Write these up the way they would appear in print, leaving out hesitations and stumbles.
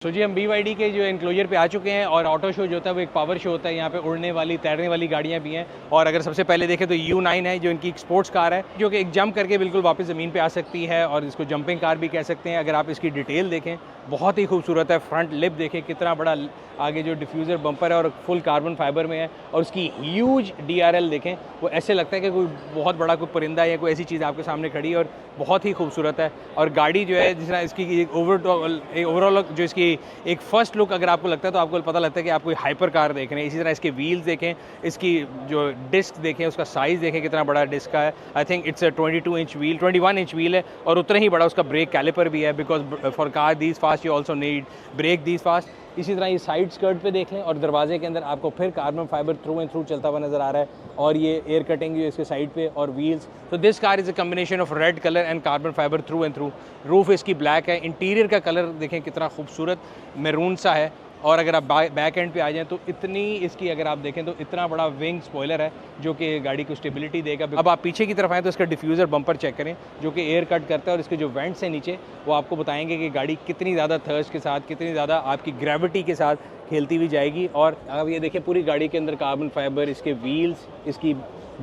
तो जी हम BYD के जो एनक्लोजर पे आ चुके हैं और ऑटो शो जो होता है वो एक पावर शो होता है। यहाँ पे उड़ने वाली तैरने वाली गाड़ियाँ भी हैं और अगर सबसे पहले देखें तो U9 है जो इनकी एक स्पोर्ट्स कार है जो कि एक जंप करके बिल्कुल वापस ज़मीन पे आ सकती है और इसको जंपिंग कार भी कह सकते हैं। अगर आप इसकी डिटेल देखें बहुत ही खूबसूरत है। फ्रंट लिप देखें कितना बड़ा, आगे जो डिफ्यूज़र बम्पर है और फुल कार्बन फाइबर में है और उसकी ह्यूज DRL देखें, वो ऐसे लगता है कि कोई बहुत बड़ा कोई परिंदा या कोई ऐसी चीज़ आपके सामने खड़ी है और बहुत ही खूबसूरत है। और गाड़ी जो है जिस तरह इसकी ओवरऑल जो इसकी एक फ़र्स्ट लुक अगर आपको लगता है तो आपको पता लगता है कि आप कोई हाइपर कार देख रहे हैं। इसी तरह इसके व्हील्स देखें, इसकी जो डिस्क देखें, उसका साइज़ देखें कितना बड़ा डिस्क का है। I think it's 22 inch wheel, 21 inch wheel है और उतना ही बड़ा उसका ब्रेक कैलिपर भी है because for car these fast you also need brake these fast. इसी तरह ये साइड स्कर्ट पे देख लें और दरवाजे के अंदर आपको फिर carbon fibre through and through चलता हुआ नज़र आ रहा है और ये एयर कटिंग जो इसके साइड पे और व्हील्स। तो this car is a combination of red colour and carbon fibre through and through. Roof इसकी ब्लैक है। इंटीरियर का कलर देखें कितना खूबसूरत मैरून सा है। और अगर आप बैक एंड पे आ जाएं तो इतनी इसकी अगर आप देखें तो इतना बड़ा विंग स्पॉइलर है जो कि गाड़ी को स्टेबिलिटी देगा। अब आप पीछे की तरफ आएँ तो इसका डिफ्यूज़र बम्पर चेक करें जो कि एयर कट करता है और इसके जो वेंट्स हैं नीचे वो आपको बताएंगे कि गाड़ी कितनी ज़्यादा थर्स्ट के साथ, कितनी ज़्यादा आपकी ग्रेविटी के साथ खेलती हुई जाएगी। और अब ये देखें पूरी गाड़ी के अंदर कार्बन फाइबर, इसके व्हील्स, इसकी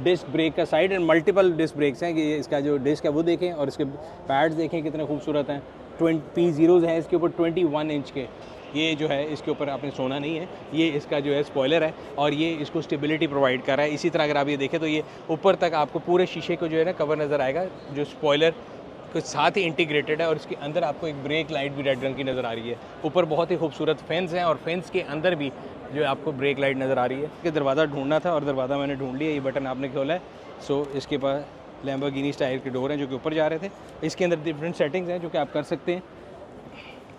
डिस्क ब्रेक का side and multiple disc brakes हैं कि इसका जो डिस्क है वो देखें और इसके पैड्स देखें कितने खूबसूरत हैं। P0s हैं इसके ऊपर 21 इंच के। ये जो है इसके ऊपर आपने सोना नहीं है, ये इसका जो है स्पॉइलर है और ये इसको स्टेबिलिटी प्रोवाइड कर रहा है। इसी तरह अगर आप ये देखें तो ये ऊपर तक आपको पूरे शीशे को जो है ना कवर नज़र आएगा जो स्पॉइलर के साथ ही इंटीग्रेटेड है और इसके अंदर आपको एक ब्रेक लाइट भी रेड रंग की नज़र आ रही है। ऊपर बहुत ही खूबसूरत फेंस हैं और फेंस के अंदर भी जो है आपको ब्रेक लाइट नज़र आ रही है। कि दरवाज़ा ढूंढना था और दरवाज़ा मैंने ढूंढ लिया, ये बटन आपने खोला है। सो इसके पास लैम्बोर्गिनी स्टाइल के डोर हैं जो कि ऊपर जा रहे थे। इसके अंदर डिफरेंट सेटिंग्स हैं जो कि आप कर सकते हैं।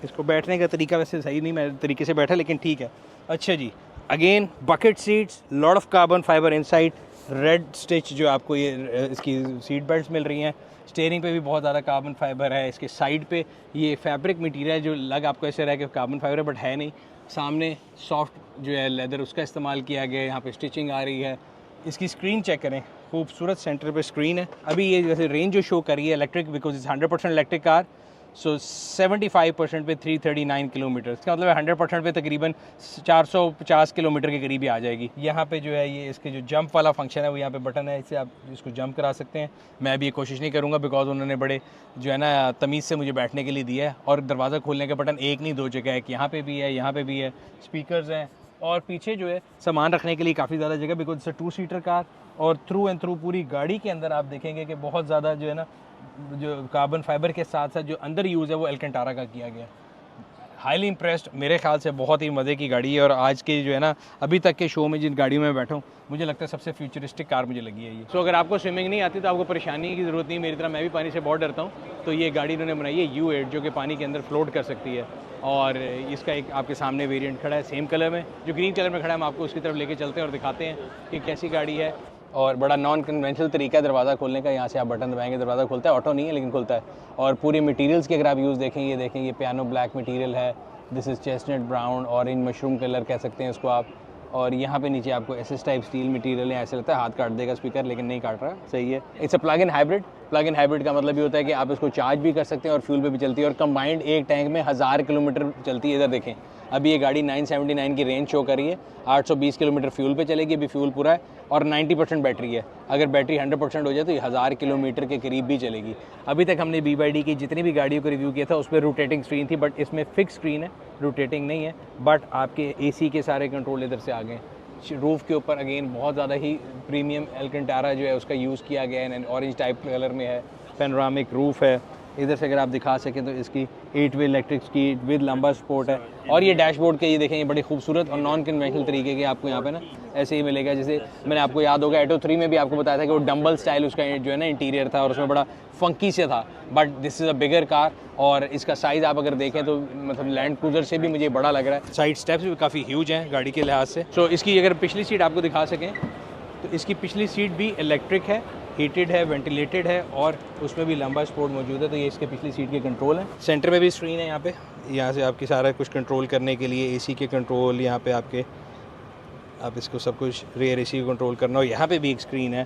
इसको बैठने का तरीका वैसे सही नहीं मैं तरीके से बैठा लेकिन ठीक है। अच्छा जी, again bucket seats, lot of carbon fibre inside, red stitch जो आपको ये इसकी सीट बेल्ट्स मिल रही हैं। स्टीयरिंग पे भी बहुत ज़्यादा कार्बन फाइबर है। इसके साइड पे ये फैब्रिक मटेरियल जो लग आपको ऐसे रहा है कि कार्बन फाइबर है बट है नहीं। सामने सॉफ्ट जो है लेदर उसका इस्तेमाल किया गया है। यहाँ पे स्टिचिंग आ रही है। इसकी स्क्रीन चेक करें, खूबसूरत सेंटर पे स्क्रीन है। अभी ये जैसे रेंज जो शो करी है electric because it's 100% electric car. So 75% पे 339 किलोमीटर, इसका मतलब 100% पे तकरीबन 450 किलोमीटर के करीब ही आ जाएगी। यहाँ पे जो है ये इसके जो जंप वाला फंक्शन है वो यहाँ पे बटन है, इससे आप इसको जंप करा सकते हैं। मैं भी ये कोशिश नहीं करूँगा बिकॉज उन्होंने बड़े जो है ना तमीज़ से मुझे बैठने के लिए दिया है। और दरवाज़ा खोलने का बटन एक नहीं दो जगह है कि यहाँ पर भी है, यहाँ पर भी है। स्पीकर्स हैं और पीछे जो है सामान रखने के लिए काफ़ी ज़्यादा जगह बिकॉज इट्स 2 सीटर कार। और थ्रू एंड थ्रू पूरी गाड़ी के अंदर आप देखेंगे कि बहुत ज़्यादा जो है ना जो कार्बन फाइबर के साथ साथ जो अंदर यूज़ है वो एल्केंटारा का किया गया। हाईली इम्प्रेस्ड, मेरे ख्याल से बहुत ही मज़े की गाड़ी है। और आज के जो है ना अभी तक के शो में जिन गाड़ियों में बैठा हूँ मुझे लगता है सबसे फ्यूचरिस्टिक कार मुझे लगी है ये। सो अगर आपको स्विमिंग नहीं आती तो आपको परेशानी की ज़रूरत नहीं, मेरी तरह मैं भी पानी से बहुत डरता हूँ। तो ये गाड़ी इन्होंने बनाई है U8 जो कि पानी के अंदर फ्लोट कर सकती है। और इसका एक आपके सामने वेरिएंट खड़ा है सेम कलर में, जो ग्रीन कलर में खड़ा है। हम आपको उसकी तरफ लेके चलते हैं और दिखाते हैं कि कैसी गाड़ी है। और बड़ा नॉन कन्वेंशनल तरीका है दरवाज़ा खोलने का। यहाँ से आप बटन दबाएंगे दरवाज़ा खुलता है, ऑटो नहीं है लेकिन खुलता है। और पूरी मटेरियल्स की अगर आप यूज़ देखें, ये पियानो ब्लैक मटेरियल है। This is chestnut brown, orange mushroom colour कह सकते हैं इसको आप। और यहाँ पे नीचे आपको SS टाइप स्टील मटेरियल है। ऐसे लगता है हाथ काट देगा स्पीकर लेकिन नहीं काट रहा, सही है। It's a plug in hybrid. Plug in hybrid का मतलब ये होता है कि आप इसको चार्ज भी कर सकते हैं और फ्यूल पे भी चलती है। और कंबाइंड एक टैंक में 1000 किलोमीटर चलती है। इधर देखें अभी ये गाड़ी 979 की रेंज शो कर रही है। 820 किलोमीटर फ्यूल पे चलेगी, अभी फ्यूल पूरा है और 90% बैटरी है। अगर बैटरी 100% हो जाए तो ये 1000 किलोमीटर के करीब भी चलेगी। अभी तक हमने BYD की जितनी भी गाड़ियों को रिव्यू किया था उस पर रोटेटिंग स्क्रीन थी बट इसमें फिक्स स्क्रीन है, रोटेटिंग नहीं है। बट आपके AC के सारे कंट्रोल इधर से आ गए। रूफ़ के ऊपर अगेन बहुत ज़्यादा ही प्रीमियम एल्केंटारा जो है उसका यूज़ किया गया है। ऑरेंज टाइप कलर में है। पेनोरामिक रूफ़ है। इधर से अगर आप दिखा सकें तो इसकी 8 वे इलेक्ट्रिक की विद लंबा सपोर्ट है। और ये डैशबोर्ड के ये देखें, ये बड़ी खूबसूरत और नॉन कन्वेंशनल तरीके के आपको यहाँ पे ना ऐसे ही मिलेगा। जैसे मैंने आपको याद होगा एटो 3 में भी आपको बताया था कि वो डंबल स्टाइल उसका जो है ना इंटीरियर था और उसमें बड़ा फंकी से था। But this is a bigger car और इसका साइज़ आप अगर देखें तो मतलब लैंड क्रूज़र से भी मुझे बड़ा लग रहा है। साइड स्टेप्स भी काफ़ी ह्यूज हैं गाड़ी के लिहाज से। सो इसकी अगर पिछली सीट आपको दिखा सकें तो इसकी पिछली सीट भी इलेक्ट्रिक है, हीटेड है, वेंटिलेटेड है और उसमें भी लंबा स्पोर्ट मौजूद है। तो ये इसके पिछली सीट के कंट्रोल हैं। सेंटर में भी स्क्रीन है यहाँ पे, यहाँ से आपकी सारा कुछ कंट्रोल करने के लिए AC के कंट्रोल, यहाँ पे आपके आप इसको सब कुछ रेयर एसी कंट्रोल करना हो। यहाँ पे भी एक स्क्रीन है,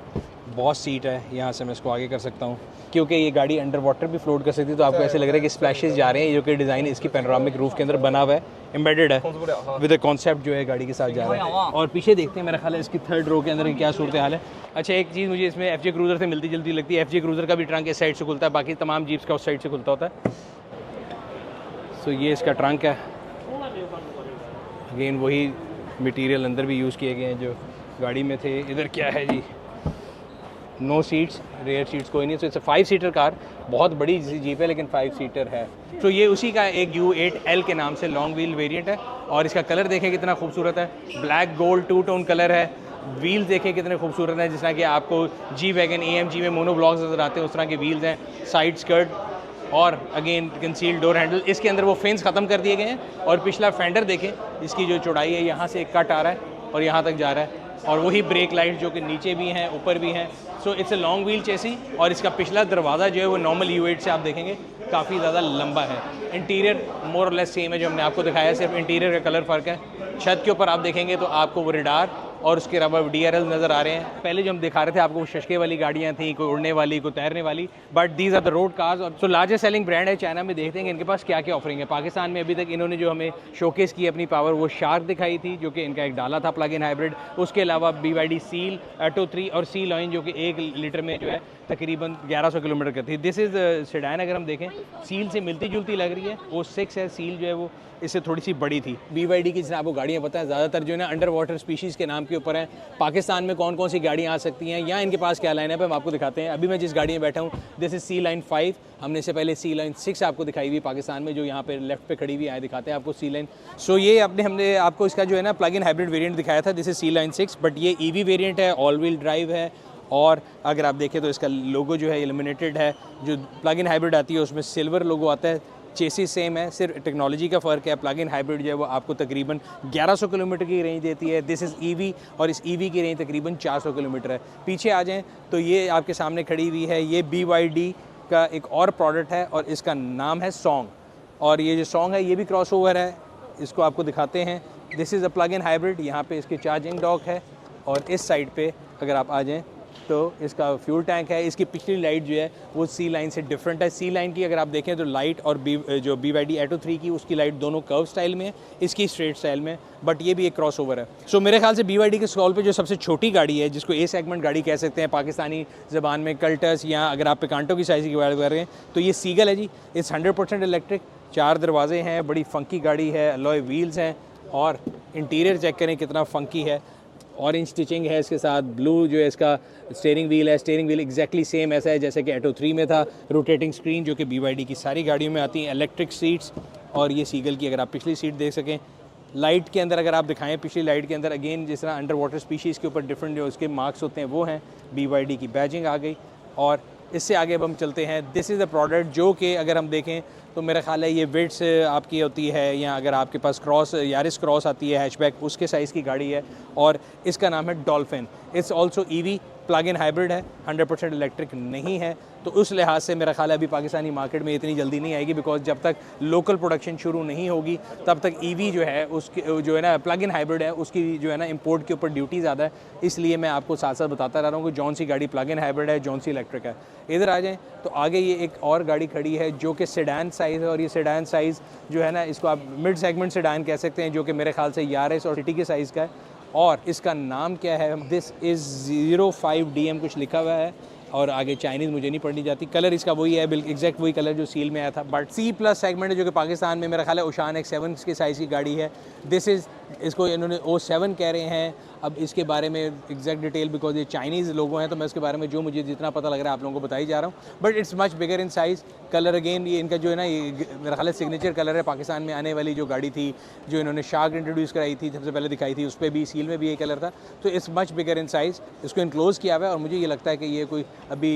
बॉस सीट है, यहाँ से मैं इसको आगे कर सकता हूँ क्योंकि ये गाड़ी अंडर वाटर भी फ्लोट कर सकती है, तो आपको ऐसे लग रहा है कि स्प्लैशेस जा रहे हैं। जो कि डिज़ाइन इसकी पैनोरामिक रूफ के अंदर बना हुआ है, एम्बेडेड है विद अ कॉन्सेप्ट जो है गाड़ी के साथ जा रहा है। और पीछे देखते हैं, मेरा ख्याल है इसकी थर्ड रो के अंदर की क्या सूरत हाल है। अच्छा, एक चीज़ मुझे इसमें FJ क्रूज़र से मिलती जुलती लगती है। FJ क्रूज़र का भी ट्रंक इस साइड से खुलता है, बाकी तमाम जीप्स का उस साइड से खुलता होता है। सो ये इसका ट्रंक है, अगेन वही मटेरियल अंदर भी यूज़ किए गए हैं जो गाड़ी में थे। इधर क्या है जी, नो सीट्स, रेयर सीट्स कोई नहीं। सो इट्स 5 सीटर कार, बहुत बड़ी जीप है लेकिन 5 सीटर है। तो ये उसी का एक U8L के नाम से लॉन्ग व्हील वेरिएंट है और इसका कलर देखें कितना खूबसूरत है, ब्लैक गोल्ड 2 टोन कलर है। व्हील्स देखें कितने खूबसूरत हैं, जिस तरह कि आपको जी वैगन AMG में मोनो ब्लॉक्स नज़र आते हैं उस तरह के व्हील्स हैं। साइड स्कर्ट और अगेन कंसील्ड डोर हैंडल, इसके अंदर वो फेंस ख़त्म कर दिए गए हैं। और पिछला फेंडर देखें, इसकी जो चौड़ाई है यहाँ से एक कट आ रहा है और यहाँ तक जा रहा है, और वही ब्रेक लाइट जो कि नीचे भी हैं ऊपर भी हैं। So it's a long wheel chassis और इसका पिछला दरवाज़ा जो है वो नॉर्मल U8 से आप देखेंगे काफ़ी ज़्यादा लंबा है। इंटीरियर मोर और लेस सेम है जो हमने आपको दिखाया है, सिर्फ इंटीरियर का कलर फ़र्क है। छत के ऊपर आप देखेंगे तो आपको वो रेडार और उसके अलावा DRL नज़र आ रहे हैं। पहले जो हम दिखा रहे थे आपको वो शशके वाली गाड़ियाँ थी, कोई उड़ने वाली, कोई तैरने वाली, but these are the road cars. और सो लार्जेस्ट सेलिंग ब्रांड है चाइना में। देखते हैं कि इनके पास क्या क्या ऑफरिंग है। पाकिस्तान में अभी तक इन्होंने जो हमें शोकेस की अपनी पावर, वो शार्क दिखाई थी जो कि इनका एक डाला था प्लग इन हाइब्रिड। उसके अलावा BYD सील, ऑटो 3 और सी लाइन जो कि 1 लीटर में जो है तकरीबन 1100 किलोमीटर का थी। This is sedan. अगर हम देखें सील से मिलती जुलती लग रही है, वो 6 है, सील जो है वो इससे थोड़ी सी बड़ी थी। BYD की जिस आपको गाड़ियाँ पता है ज़्यादातर जो है ना अंडर वाटर स्पीशीज़ के नाम के ऊपर हैं। पाकिस्तान में कौन कौन सी गाड़ियाँ आ सकती हैं या इनके पास क्या लाइन है हम आपको दिखाते हैं। अभी मैं जिस गाड़ी में बैठा हूँ दिस इज़ सी लाइन 5, हमने इससे पहले सी लाइन 6 आपको दिखाई हुई पाकिस्तान में, जो यहाँ पे लेफ्ट पे खड़ी हुई आए दिखाते हैं आपको सी लाइन। सो ये हमने आपको इसका जो है ना प्लग इन हाइब्रिड वेरिएंट दिखाया था, this is C line 6, but ये EV वेरिएंट है, ऑल व्हील ड्राइव है। और अगर आप देखें तो इसका लोगो जो है इल्यूमिनेटेड है। जो प्लग इन हाइब्रिड आती है उसमें सिल्वर लोगो आता है। चेसिस सेम है, सिर्फ टेक्नोलॉजी का फ़र्क है। प्लग इन हाइब्रिड जो है वो आपको तकरीबन 1100 किलोमीटर की रेंज देती है। दिस इज़ EV और इस EV की रेंज तकरीबन 400 किलोमीटर है। पीछे आ जाएं तो ये आपके सामने खड़ी हुई है, ये BYD का एक और प्रोडक्ट है और इसका नाम है सॉन्ग। और ये जो सॉन्ग है ये भी क्रॉस ओवर है, इसको आपको दिखाते हैं। This is a plug in hybrid, यहाँ पे इसके चार्जिंग डॉक है और इस साइड पे अगर आप आ जाएँ तो इसका फ्यूल टैंक है। इसकी पिछली लाइट जो है वो सी लाइन से डिफरेंट है। सी लाइन की अगर आप देखें तो लाइट और जो BYD ऑटो 3 की उसकी लाइट दोनों कर्व स्टाइल में है, इसकी स्ट्रेट स्टाइल में, बट ये भी एक क्रॉस ओवर है। सो मेरे ख्याल से BYD के स्टॉल पे जो सबसे छोटी गाड़ी है, जिसको A सेगमेंट गाड़ी कह सकते हैं पाकिस्तानी ज़बान में, कल्टस, या अगर आप पिकांटो की साइज़ की बात कर रहे हैं तो ये सीगल है जी। इट्स 100% इलेक्ट्रिक, 4 दरवाजे हैं, बड़ी फंकी गाड़ी है, अलॉय व्हील्स हैं और इंटीरियर चेक करें कितना फंकी है। ऑरेंज स्टिचिंग है इसके साथ, ब्लू जो है इसका स्टीयरिंग व्हील है। स्टीयरिंग व्हील एग्जैक्टली सेम ऐसा है जैसे कि ऑटो 3 में था। रोटेटिंग स्क्रीन जो कि BYD की सारी गाड़ियों में आती हैं। इलेक्ट्रिक सीट्स और ये सीगल की अगर आप पिछली सीट देख सकें। लाइट के अंदर अगर आप दिखाएं, पिछली लाइट के अंदर अगेन जिस तरह अंडर वाटर स्पीशीज़ के ऊपर डिफरेंट जो उसके मार्क्स होते हैं वो हैं। BYD की बैजिंग आ गई और इससे आगे अब हम चलते हैं। दिस इज़ अ प्रोडक्ट जो कि अगर हम देखें तो मेरा ख्याल है ये विड्स आपकी होती है, या अगर आपके पास क्रॉस यारिस क्रॉस आती है हैचबैक, उसके साइज़ की गाड़ी है और इसका नाम है dolphin. It's also EV, plug in hybrid है, 100% इलेक्ट्रिक नहीं है। तो उस लिहाज से मेरा ख्याल है अभी पाकिस्तानी मार्केट में इतनी जल्दी नहीं आएगी, बिकॉज जब तक लोकल प्रोडक्शन शुरू नहीं होगी तब तक EV जो है उसकी जो है ना प्लग इन हाइब्रिड है उसकी जो है ना इंपोर्ट के ऊपर ड्यूटी ज़्यादा है। इसलिए मैं आपको साथ साथ बताता रह रहा हूँ कि जौन सी गाड़ी प्लग इन हाइब्रिड है, जौन सी इलेक्ट्रिक है। इधर आ जाएँ तो आगे ये एक और गाड़ी खड़ी है जो कि सेडान साइज़ है, और ये सेडान साइज़ जो है ना इसको आप मिड सेगमेंट सेडान कह सकते हैं, जो कि मेरे ख्याल से यारिस और सिटी के साइज़ का है। और इसका नाम क्या है, दिस इज़ 05DM कुछ लिखा हुआ है और आगे चाइनीज़ मुझे नहीं पढ़नी जाती। कलर इसका वही है, बिल्कुल एग्जैक्ट वही कलर जो सील में आया था। बट C+ सेगमेंट है जो कि पाकिस्तान में मेरा ख्याल है ओशान X7 के साइज़ की गाड़ी है। दिस इज़, इसको इन्होंने O7 कह रहे हैं। अब इसके बारे में एग्जैक्ट डिटेल बिकॉज ये चाइनीज़ लोगों हैं तो मैं इसके बारे में जो मुझे जितना पता लग रहा है आप लोगों को बताई जा रहा हूँ। But it's much bigger in size. Colour again ये इनका जो है ना ये मेरा ख्याल है सिग्नेचर कलर है। पाकिस्तान में आने वाली जो गाड़ी थी जो इन्होंने शार्क इंट्रोड्यूस कराई थी, सबसे पहले दिखाई थी, उस पर भी सील में भी ये कलर था। तो it's much bigger in size. इसको इनक्लोज़ किया हुआ है और मुझे ये लगता है कि ये कोई अभी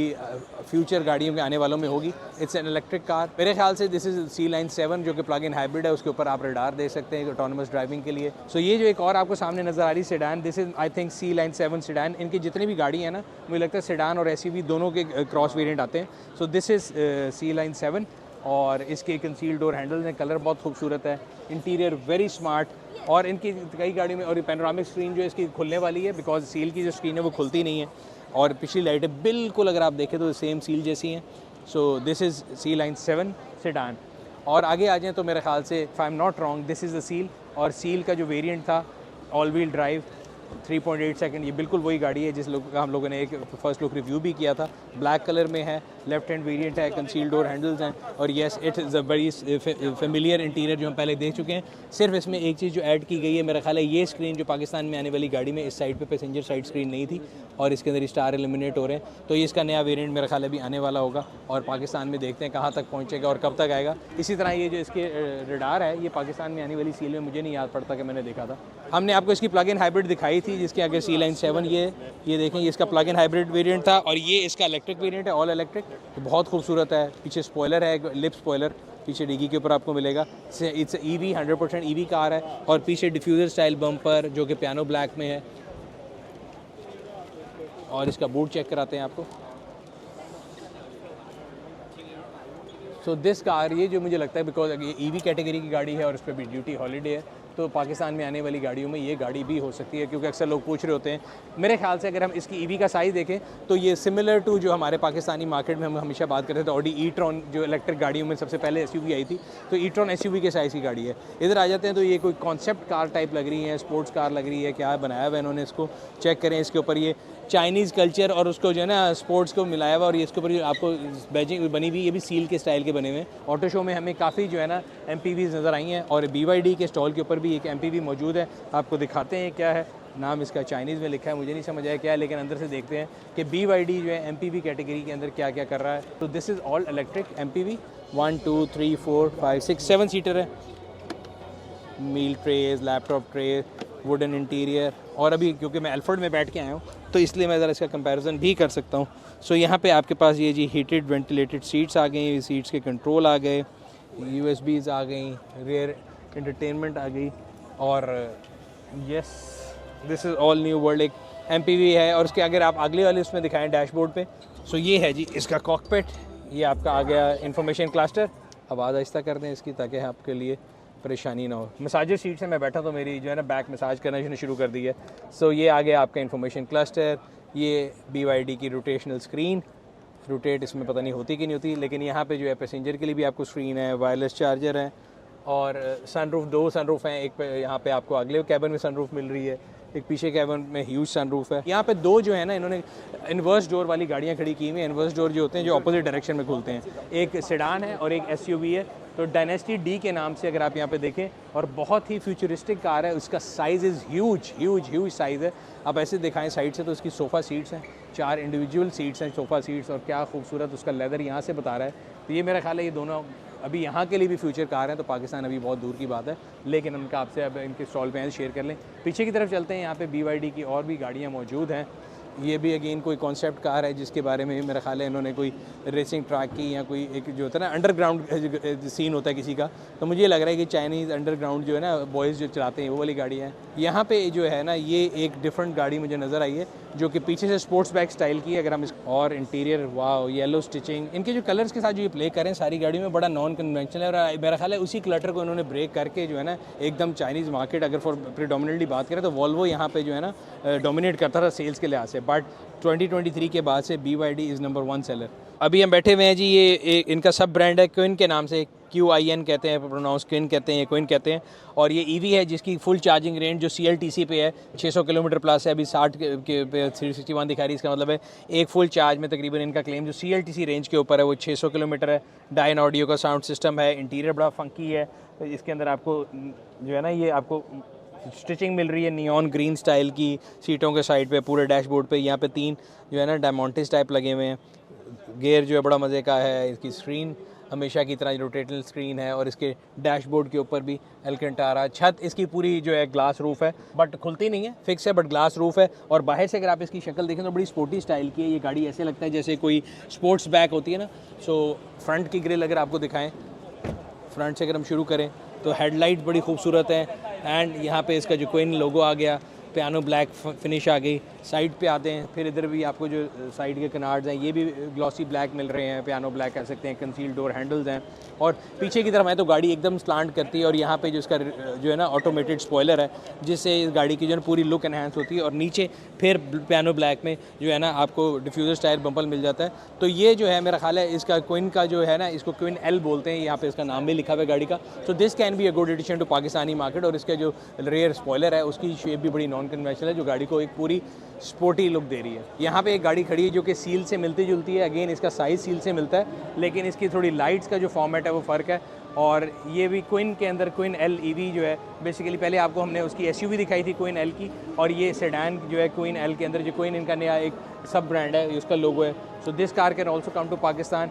फ्यूचर गाड़ियों के आने वालों में होगी। इट्स एन इलेक्ट्रिक कार मेरे ख्याल से। दिस इज़ सी लाइन 7 जो कि प्लग इन हाइब्रिड है, उसके ऊपर आप रडार दे सकते हैं ऑटोनमस ड्राइविंग के लिए। सो ये जो एक और आपको सामने नज़र आ रही sedan, this is I think C line 7 sedan. इनकी जितनी भी गाड़ी है ना मुझे लगता है सेडान और SUV दोनों के क्रॉस वेरिएंट आते हैं। So this is C line 7 और इसके कंसील डोर हैंडल्स हैं, कलर बहुत खूबसूरत है, इंटीरियर वेरी स्मार्ट। और इनकी कई गाड़ी में और पैनोरामिक स्क्रीन जो है इसकी खुलने वाली है, बिकॉज सील की जो स्क्रीन है वो खुलती नहीं है। और पिछली लाइटें बिल्कुल अगर आप देखें तो सेम सील जैसी हैं। So this is C line 7 sedan. और आगे आ जाएँ तो मेरे ख्याल से if I am not wrong this is the Seal, और सील का जो वेरिएंट था ऑल व्हील ड्राइव 3.8 सेकंड, ये बिल्कुल वही गाड़ी है जिस लोग का हम लोगों ने एक फर्स्ट लुक रिव्यू भी किया था। ब्लैक कलर में है, लेफ्ट हैंड वेरिएंट है, कंसील डोर हैंडल्स हैं, और yes it is a very familiar interior जो हम पहले देख चुके हैं। सिर्फ इसमें एक चीज़ जो ऐड की गई है मेरा ख्याल है, ये स्क्रीन जो पाकिस्तान में आने वाली गाड़ी में इस साइड पे पैसेंजर साइड स्क्रीन नहीं थी, और इसके अंदर स्टार एलिमिनेट हो रहे हैं। तो ये इसका नया वेरिएंट मेरा ख्याल है अभी आने वाला होगा, और पाकिस्तान में देखते हैं कहाँ तक पहुँचेगा और कब तक आएगा। इसी तरह ये जो इसके रडार है ये पाकिस्तान में आने वाली सील में मुझे नहीं याद पड़ता कि मैंने देखा था। हमने आपको इसकी प्लग इन हाइब्रिड दिखाई थी जिसके आगे सी लाइन 7 ये देखें, ये इसका प्लग इन हाइब्रिड वेरिएंट था, और ये इसका इलेक्ट्रिक वेरिएंट है, ऑल इलेक्ट्रिक। तो बहुत खूबसूरत है। पीछे स्पॉइलर है, लिप स्पॉइलर पीछे डिग्गी के ऊपर आपको मिलेगा। इट्स ईवी 100% ईवी कार है, और पीछे डिफ्यूज़र स्टाइल बम्पर जो कि पियानो ब्लैक में है। और इसका बूट चेक कराते हैं आपको। सो दिस कार, ये जो मुझे लगता है बिकॉज ये ईवी कैटेगरी की गाड़ी है और उस पर भी ड्यूटी हॉलीडे है, तो पाकिस्तान में आने वाली गाड़ियों में ये गाड़ी भी हो सकती है, क्योंकि अक्सर लोग पूछ रहे होते हैं। मेरे ख्याल से अगर हम इसकी ईवी का साइज़ देखें तो ये सिमिलर टू जो हमारे पाकिस्तानी मार्केट में हम हमेशा बात करते थे ऑडी ई-ट्रॉन, जो इलेक्ट्रिक गाड़ियों में सबसे पहले एसयूवी आई थी, तो ई-ट्रॉन एसयूवी के साइज़ की गाड़ी है। इधर आ जाते हैं तो ये कोई कॉन्सेप्ट कार टाइप लग रही है, स्पोर्ट्स कार लग रही है, क्या बनाया हुआ है इन्होंने, इसको चेक करें। इसके ऊपर ये चाइनीज़ कल्चर और उसको जो है ना स्पोर्ट्स को मिलाया हुआ, और ये इसके ऊपर आपको बैजिंग बनी हुई, ये भी सील के स्टाइल के बने हुए हैं। ऑटो शो में हमें काफ़ी जो है ना MPVs नज़र आई हैं, और BYD के स्टॉल के ऊपर भी एक MPV मौजूद है। आपको दिखाते हैं क्या है, नाम इसका चाइनीज़ में लिखा है, मुझे नहीं समझ आया क्या है, लेकिन अंदर से देखते हैं कि BYD जो है MPV कैटेगरी के अंदर क्या क्या कर रहा है। तो this is all electric MPV, 1 2 3 4 5 6 7 seater है। Meal trays, laptop tray, wooden interior, और अभी क्योंकि मैं एल्फर्ड में बैठ के आया हूँ तो इसलिए मैं ज़रा इसका कंपैरिजन भी कर सकता हूँ। सो यहाँ पे आपके पास ये जी हीटेड वेंटिलेटेड सीट्स आ गई, सीट्स के कंट्रोल आ गए, USBs आ गई, रेयर एंटरटेनमेंट आ गई, और yes this is all new world. एक MPV है, और उसके अगर आप अगले वाले उसमें दिखाएं डैशबोर्ड पे, सो ये है जी इसका कॉकपिट। ये आपका आ गया इंफॉर्मेशन क्लस्टर। आवाज़ आहिस्ता कर दें इसकी ताकि आपके लिए परेशानी ना हो। मसाजर सीट से मैं बैठा तो मेरी जो है ना बैक मसाज करना शुरू कर दी है। सो ये आ गया आपका इंफॉर्मेशन क्लस्टर, ये BYD की रोटेशनल स्क्रीन, रोटेट इसमें पता नहीं होती कि नहीं होती, लेकिन यहाँ पे जो है पैसेंजर के लिए भी आपको स्क्रीन है, वायरलेस चार्जर है, और सनरूफ, 2 सनरूफ हैं। एक पे यहाँ पे आपको अगले कैबिन में सनरूफ मिल रही है, एक पीछे कैबिन में ह्यूज सनरूफ है। यहाँ पे 2 जो है ना इन्होंने इन्वर्स डोर वाली गाड़ियाँ खड़ी की हुई हैं। इन्वर्स डोर जो होते हैं जो अपोजिट डायरेक्शन में खुलते हैं, एक सेडान है और एक SUV है। तो डायनेस्टी D के नाम से अगर आप यहाँ पे देखें, और बहुत ही फ्यूचरिस्टिक कार है, उसका साइज़ इज़ ह्यूज साइज़ है। आप ऐसे दिखाएं साइड से तो उसकी सोफ़ा सीट्स हैं, 4 इंडिविजुअल सीट्स हैं सोफ़ा सीट्स, और क्या खूबसूरत उसका लेदर यहाँ से बता रहा है। तो ये मेरा ख्याल है ये दोनों अभी यहाँ के लिए भी फ्यूचर कार हैं, तो पाकिस्तान अभी बहुत दूर की बात है, लेकिन उनका आपसे अब इनके स्टॉल पे शेयर कर लें। पीछे की तरफ चलते हैं, यहाँ पे BYD की और भी गाड़ियाँ मौजूद हैं। ये भी अगेन कोई कॉन्सेप्ट कार है जिसके बारे में मेरा ख्याल है इन्होंने कोई रेसिंग ट्रैक की या कोई एक जो होता है ना अंडरग्राउंड सीन होता है किसी का, तो मुझे लग रहा है कि चाइनीज़ अंडरग्राउंड जो है ना बॉयज़ जो चलाते हैं वो वाली गाड़ी है। यहाँ पे जो है ना ये एक डिफरेंट गाड़ी मुझे नज़र आई है जो कि पीछे से स्पोर्ट्स बैग स्टाइल की है। अगर हम इस और इंटीरियर वाओ येलो स्टिचिंग, इनके जो कलर्स के साथ जो ये प्ले करें सारी गाड़ियों में बड़ा नॉन कन्वेंशनल है, और मेरा ख्याल है उसी क्लटर को इन्होंने ब्रेक करके जो है ना एकदम चाइनीज़ मार्केट अगर फॉर प्रीडोमिनेटली बात करें तो वॉल्वो यहाँ पे जो है ना डोमिनेट करता था सेल्स के लिहाज से, बट 2023 के बाद से BYD इज़ नंबर 1 सेलर। अभी हम बैठे हुए हैं जी, ये इनका सब ब्रांड है क्विन के नाम से, QIN कहते हैं, प्रोनाउंस क्विन कहते हैं, क्विन कहते हैं। और ये EV है जिसकी फुल चार्जिंग रेंज जो CLTC पे है 600 किलोमीटर प्लस है, अभी 60 के 361 दिखा रही है। इसका मतलब है एक फुल चार्ज में तकरीबन इनका क्लेम जो CLTC रेंज के ऊपर है वो 600 किलोमीटर है। डायन ऑडियो का साउंड सिस्टम है, इंटीरियर बड़ा फंकी है। इसके अंदर आपको जो है ना ये आपको स्टिचिंग मिल रही है नियॉन ग्रीन स्टाइल की सीटों के साइड पे, पूरे डैशबोर्ड पे यहाँ पे 3 जो है ना डायमंटिस टाइप लगे हुए हैं। गियर जो है बड़ा मज़े का है, इसकी स्क्रीन हमेशा की तरह रोटेटल स्क्रीन है, और इसके डैशबोर्ड के ऊपर भी एल्केंटारा। छत इसकी पूरी जो है ग्लास रूफ है, बट खुलती नहीं है, फिक्स है बट ग्लास रूफ है। और बाहर से अगर आप इसकी शक्ल देखें तो बड़ी स्पोर्टी स्टाइल की है। ये गाड़ी ऐसे लगता है जैसे कोई स्पोर्ट्स बैग होती है ना। सो फ्रंट की ग्रिल अगर आपको दिखाएँ, फ्रंट से अगर हम शुरू करें तो हेडलाइट बड़ी खूबसूरत है, एंड यहाँ पे इसका जो क्विन लोगो आ गया, पियानो ब्लैक फिनिश आ गई। साइड पे आते हैं, फिर इधर भी आपको जो साइड के कनार्ड्स हैं ये भी ग्लॉसी ब्लैक मिल रहे हैं, पियानो ब्लैक कह सकते हैं। कंसील डोर हैंडल्स हैं और पीछे की तरफ आए तो गाड़ी एकदम स्लांट करती है और यहाँ पे जो इसका जो है ना ऑटोमेटेड स्पॉइलर है जिससे इस गाड़ी की जो है पूरी लुक एनहांस होती है। और नीचे फिर पियानो ब्लैक में जो है ना आपको डिफ्यूज़र स्टाइल बम्पर मिल जाता है। तो ये जो है मेरा ख्याल है इसका क्विन का जो है ना, इसको क्विन एल बोलते हैं, यहाँ पे इसका नाम भी लिखा हुआ है गाड़ी का। So this can be a good addition to Pakistani market. और इसका जो रेयर स्पॉइलर है उसकी शेप भी बड़ी नॉन कन्वेंशनल है जो गाड़ी को एक पूरी स्पोर्टी लुक दे रही है। यहाँ पे एक गाड़ी खड़ी है जो कि सील से मिलती जुलती है। अगेन इसका साइज़ सील से मिलता है लेकिन इसकी थोड़ी लाइट्स का जो फॉर्मेट है वो फ़र्क है। और ये भी क्विन के अंदर क्विन एल ईवी जो है बेसिकली पहले आपको हमने उसकी एसयूवी दिखाई थी क्विन एल की, और ये सेडान जो है क्विन एल के अंदर जो क्विन इनका नया एक सब ब्रांड है उसका लोगो है। So this car can also come to Pakistan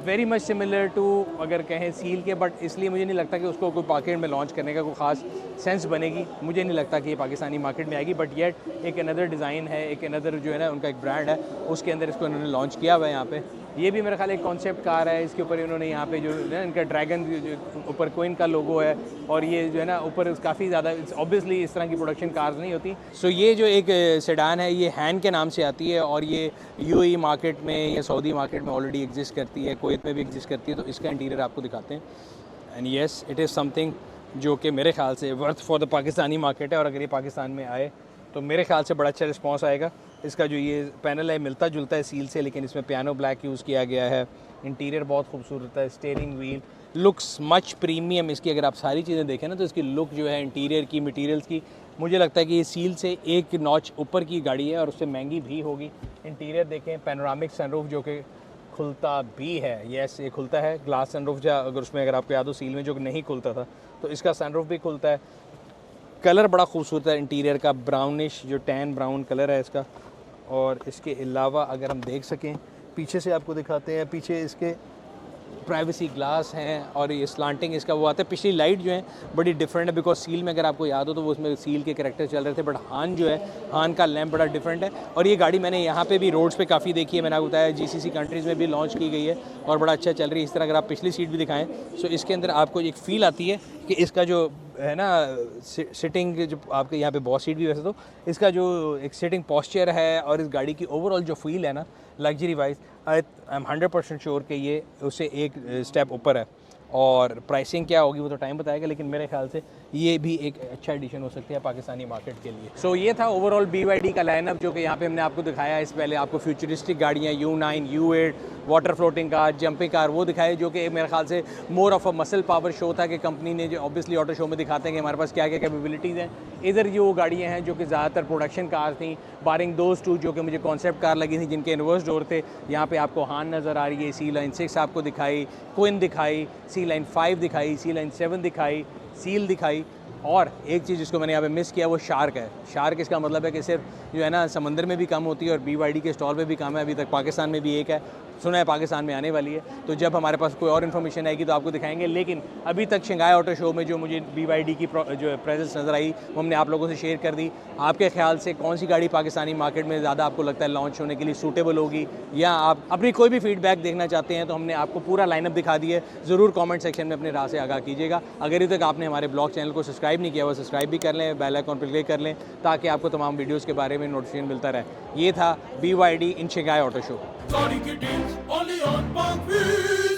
very much similar to अगर कहें सील के, बट इसलिए मुझे नहीं लगता कि उसको कोई मार्केट में लॉन्च करने का कोई ख़ास सेंस बनेगी। मुझे नहीं लगता कि ये पाकिस्तानी मार्केट में आएगी, बट येट एक अनदर डिज़ाइन है, एक अनदर जो है ना उनका एक ब्रांड है उसके अंदर इसको उन्होंने लॉन्च किया हुआ है। यहाँ पे ये भी मेरा ख्याल एक कॉन्सेप्ट कार है, इसके ऊपर इन्होंने यहाँ पे जो है इनका ड्रैगन ऊपर क्वीन का लोगो है और ये जो है ना ऊपर काफ़ी ज़्यादा ऑब्वियसली इस तरह की प्रोडक्शन कार्स नहीं होती। सो ये जो एक सेडान है ये हैन के नाम से आती है और ये यूएई मार्केट में या सऊदी मार्केट में ऑलरेडी एग्जिस्ट करती है, कुवैत में भी एग्जिस्ट करती है। तो इसका इंटीरियर आपको दिखाते हैं and yes it is something जो कि मेरे ख्याल से worth for the Pakistani market है। और अगर ये पाकिस्तान में आए तो मेरे ख्याल से बड़ा अच्छा रिस्पॉन्स आएगा। इसका जो ये पैनल है मिलता जुलता है सील से, लेकिन इसमें पियानो ब्लैक यूज़ किया गया है। इंटीरियर बहुत खूबसूरत है, steering wheel looks much premium. इसकी अगर आप सारी चीज़ें देखें ना तो इसकी लुक जो है इंटीरियर की, मटेरियल्स की, मुझे लगता है कि ये सील से एक नॉच ऊपर की गाड़ी है और उससे महंगी भी होगी। इंटीरियर देखें, पैनोरामिक सनरूफ जो कि खुलता भी है, यस ये खुलता है। ग्लास सनरूफ जो अगर उसमें अगर आपको याद हो सील में जो नहीं खुलता था तो इसका सनरूफ भी खुलता है। कलर बड़ा खूबसूरत है इंटीरियर का, ब्राउनिश जो टैन ब्राउन कलर है इसका। और इसके अलावा अगर हम देख सकें पीछे से आपको दिखाते हैं, पीछे इसके प्राइवेसी ग्लास हैं और ये स्लांटिंग इसका वो आता है। पिछली लाइट जो है बड़ी डिफरेंट है बिकॉज सील में अगर आपको याद हो तो वो उसमें सील के कैरेक्टर चल रहे थे, बट हान जो है हान का लैंप बड़ा डिफरेंट है। और ये गाड़ी मैंने यहाँ पे भी रोड्स पे काफ़ी देखी है, मैंने आपको बताया जीसीसी कंट्रीज़ में भी लॉन्च की गई है और बड़ा अच्छा चल रही है। इस तरह अगर आप पिछली सीट भी दिखाएं सो इसके अंदर आपको एक फ़ील आती है कि इसका जो है ना सिटिंग जो आपके यहाँ पे बॉस सीट भी वैसे तो इसका जो एक सिटिंग पॉस्चर है और इस गाड़ी की ओवरऑल जो फील है ना luxury wise, I am 100% sure कि ये उससे एक स्टेप ऊपर है। और प्राइसिंग क्या होगी वो तो टाइम बताएगा, लेकिन मेरे ख्याल से ये भी एक अच्छा एडिशन हो सकती है पाकिस्तानी मार्केट के लिए। सो ये था ओवरऑल BYD का लाइनअप जो कि यहाँ पे हमने आपको दिखाया। इस पहले आपको फ्यूचरिस्टिक गाड़ियाँ U9, U8, water floating car, jumping car वो दिखाए जो कि मेरे ख्याल से more of a muscle power show था कि कंपनी ने जो ऑब्वियसली ऑटो शो में दिखाते हैं कि हमारे पास क्या क्या कैपेबिलिटीज़ हैं। इधर जो गाड़ियाँ हैं जो कि ज़्यादातर प्रोडक्शन कार थी, बारिंग दोज टू जो कि मुझे कॉन्सेप्ट कार लगी थी जिनके इन्वर्स डोर थे। यहाँ पे आपको हान नज़र आ रही है, C-Line 6 आपको दिखाई, क्विन दिखाई, C-Line 5 दिखाई, C-Line 7 दिखाई, सील दिखाई। और एक चीज़ जिसको मैंने यहाँ पे मिस किया वो शार्क है। शार्क इसका मतलब है कि सिर्फ जो है ना समंदर में भी कम होती है और BYD के स्टॉल पे भी कम है। अभी तक पाकिस्तान में भी एक है, सुना है पाकिस्तान में आने वाली है, तो जब हमारे पास कोई और इन्फॉर्मेशन आएगी तो आपको दिखाएंगे। लेकिन अभी तक शंघाई ऑटो शो में जो मुझे BYD की जो प्रेजेंस नज़र आई वो हमने आप लोगों से शेयर कर दी। आपके ख्याल से कौन सी गाड़ी पाकिस्तानी मार्केट में ज़्यादा आपको लगता है लॉन्च होने के लिए सूटेबल होगी, या आप अपनी कोई भी फीडबैक देखना चाहते हैं तो हमने आपको पूरा लाइनअप दिखा दी है। ज़रूर कॉमेंट सेक्शन में अपने राय से आगाह कीजिएगा। अगर अभी तक आपने हमारे ब्लॉग चैनल को सब्सक्राइब नहीं किया हुआ सब्सक्राइब भी कर लें, बेल आइकन पर क्लिक कर लें ताकि आपको तमाम वीडियोज़ के बारे में नोटिफिकेशन मिलता रहे। ये था BYD in Shanghai auto show. Only on Bang